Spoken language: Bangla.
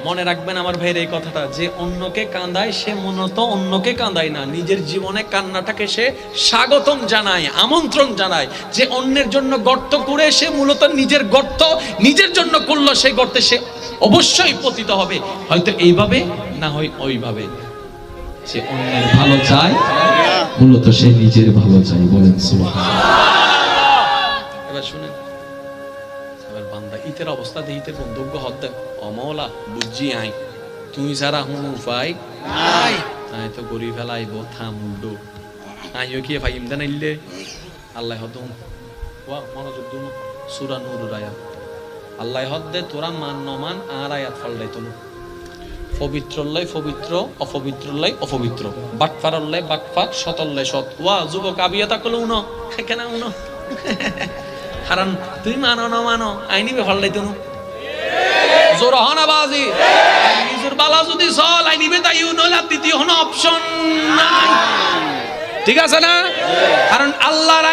মনে রাখবেন আমার ভাইয়ের এই কথাটা, যে অন্যকে কাঁদায় সে মূলত অন্যকে কাঁদায় না, নিজের জীবনে কান্নাটাকে সে স্বাগতম জানায়, আমন্ত্রণ জানায়। যে অন্যের জন্য গর্ত করে সে মূলত নিজের গর্ত নিজের জন্য করলো, সেই গর্তে সে অবশ্যই পতিত হবে, হয়তো এইভাবে না হয় ওইভাবে। যে অন্যের ভালো চায় মূলত সে নিজের ভালো চায়। বলেন সুবহানাল্লাহ। এবার শুনেন, এবার বান্দা ইতের অবস্থা দিয়ে ইতের বন্ধুজ্ঞ হদ দেয়, অমলা বুঝছি আই তুই যারা হুন উপায় নাই, তাই তো গরি ফেলাইব থামুন্ডু আইও কি ফাইম দেন ইল্লে আল্লাহ হদুন ওয়া মনোযোগ দুন সূরা নূর আয়াত আল্লাহ হদ দে তোরা মান নমান আর আয়াত ফললাই তুমি পবিত্রল্লাই পবিত্র, অপবিত্রল্লাই অপবিত্র, বাটফারল্লাই বাটফার, সতল্লাই সৎ। ওয়া যুবক আবিয়াতা কল উনো কেন উনো কারণ তুই মানো না মানো আইনিবে ফললাই তুমি জোর হনা বাজি নিজের বালা যদি চল আইনিবে তাই নইলে দ্বিতীয় কোনো অপশন নাই, ঠিক আছে না? কারণ আল্লাহর